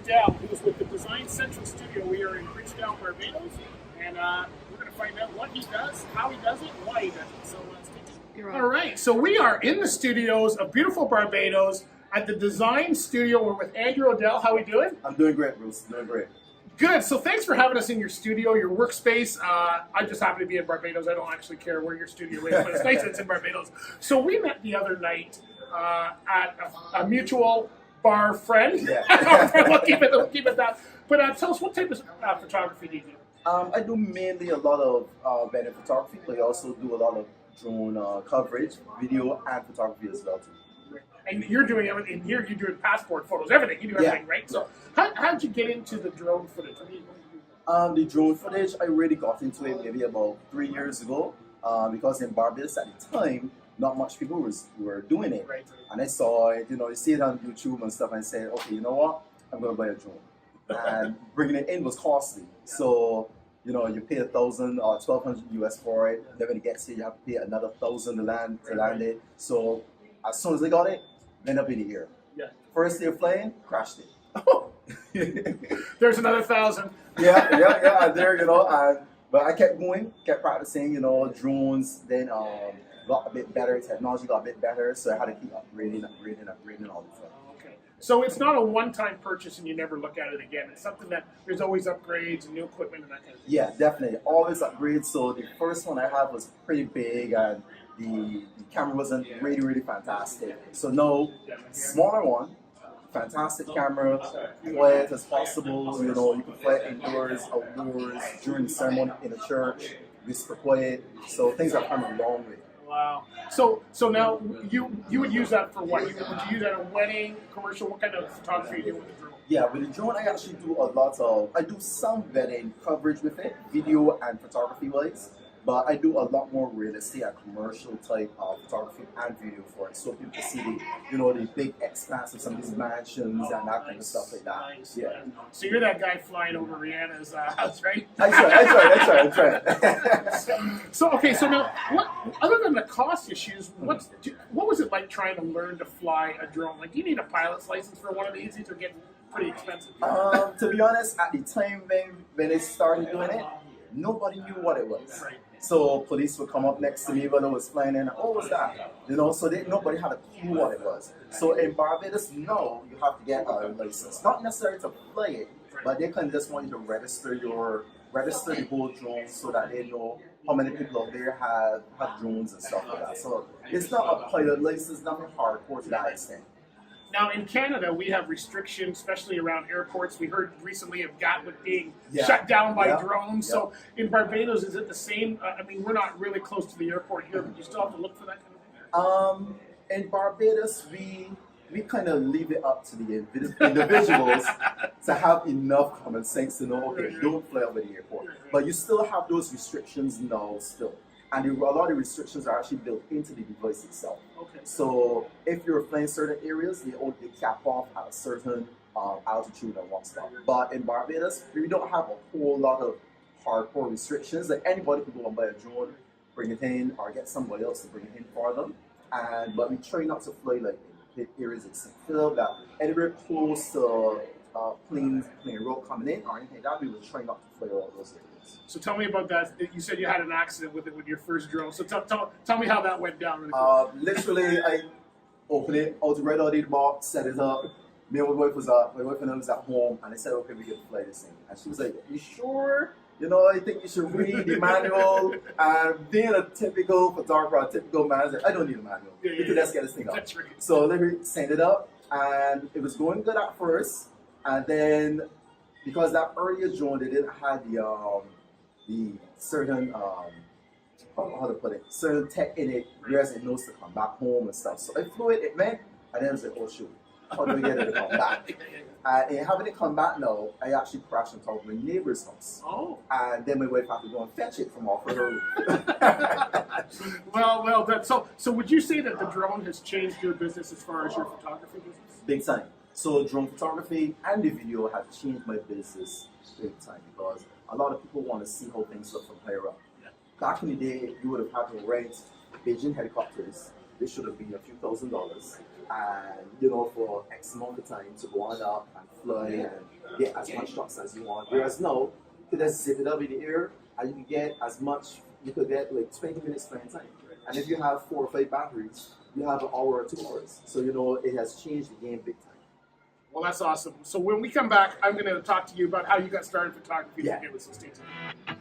Odell, who's with the Design Central Studio. We are in Bridgetown, Barbados, and we're going to find out what he does, how he does it, and why he does it. So stay tuned. All right, so we are in the studios of beautiful Barbados at the Design Studio. We're with Andrew Odell. How are we doing? I'm doing great, Bruce. Doing great. Good. So thanks for having us in your studio, your workspace. I just happen to be in Barbados. I don't actually care where your studio is, but it's nice that it's in Barbados. So we met the other night at a mutual bar friend. Yeah. we'll keep it that. But tell us, what type of photography do you do? I do mainly a lot of wedding photography, but I also do a lot of drone coverage, video, and photography as well too. And you're doing everything here. You're doing passport photos, everything. You do everything, right? So how'd you get into the drone footage? The drone footage, I really got into it maybe about 3 years ago because in Barbados at the time, not much people were doing it. Right. And I saw it, you see it on YouTube and stuff, and I said, okay, you know what? I'm going to buy a drone. And bringing it in was costly. So, you pay $1,000 or $1,200 US for it. Then when it gets here, you have to pay another $1,000 to land it. So as soon as I got it, end up in the air. Yeah. First day of flying, crashed it. There's another 1,000. Yeah, there, but I kept going, kept practicing, drones, then got a bit better, technology got a bit better, so I had to keep upgrading all the time. Okay. So it's not a one-time purchase and you never look at it again. It's something that there's always upgrades and new equipment and that kind of thing. Yeah, definitely. Always upgrades. So the first one I had was pretty big and the camera wasn't really fantastic. So now, smaller one, fantastic camera, quiet as possible. You can fly it indoors, outdoors, during the ceremony in a church, whisper quiet. So things have come a long way. Wow. So now you would use that for what? Would you use that at a wedding, commercial? What kind of photography do you do with the drone? Yeah, with the drone I actually do I do some wedding coverage with it, video and photography wise. But I do a lot more realistic and commercial type of photography and video for it, so people can see the big expanse of some of these mansions and that kind of stuff like that. Nice. Yeah. So you're that guy flying over Rihanna's house, right? That's right. So now, what other than the cost issues, what was it like trying to learn to fly a drone? Like, do you need a pilot's license for one of these? These are getting pretty expensive. To be honest, at the time when I started doing it, nobody knew what it was. Right. So police would come up next to me when I was flying in. What was that? So nobody had a clue what it was. So in Barbados, no, you have to get a license. Not necessarily to fly it, but they can just want you to register the whole drone so that they know how many people out there have drones and stuff like that. So it's not a pilot license, nothing hardcore to that extent. Now, in Canada, we have restrictions, especially around airports. We heard recently of Gatwick being shut down by drones. So in Barbados, is it the same? We're not really close to the airport here, but you still have to look for that kind of thing? In Barbados, we kind of leave it up to the individuals to have enough common sense to know, okay, don't fly over the airport. But you still have those restrictions now still. And a lot of restrictions are actually built into the device itself. Okay. So if you're flying certain areas, they cap off at a certain altitude and whatnot. But in Barbados, we don't have a whole lot of hardcore restrictions. Like anybody can go and buy a drone, bring it in, or get somebody else to bring it in for them. But we try not to fly like in areas like St. Philip, that anywhere close to plane road coming in or anything like that, we would try not to fly all those areas. So tell me about that. You said you had an accident with your first drone. So tell me how that went down. Really quick. Literally, I opened it, right out of the box, set it up. My wife and I was at home, and I said, okay, we can fly this thing. And she was like, you sure? I think you should read the manual. And being a typical photographer, a typical man, I was like, I don't need a manual. Let's get this thing up. That's right. So let me send it up, and it was going good at first. And then, because that earlier drone, they didn't have the certain how to put it, certain tech in it, whereas it knows to come back home and stuff. So I flew it went, and then I was like, oh shoot, how do we get it to come back? And having it come back now, I actually crashed on top of my neighbor's house. Oh. And then my wife had to go and fetch it from off of her roof. Well, so would you say that the drone has changed your business as far as your photography business? Big time. So drone photography and the video have changed my business big time because a lot of people want to see how things look from higher up. Back in the day, you would have had to rent Beijing helicopters This should be a few $1,000s, and you know, for X amount of time to go on up and fly and get as much shots as you want. Whereas now, you could just zip it up in the air, and you can get as much. You could get like 20 minutes flying time. And if you have 4 or 5 batteries, you have an hour or 2 hours. So you know, it has changed the game big time. Well, that's awesome. So when we come back, I'm going to talk to you about how you got started in photography. Yeah. Okay, so stay tuned.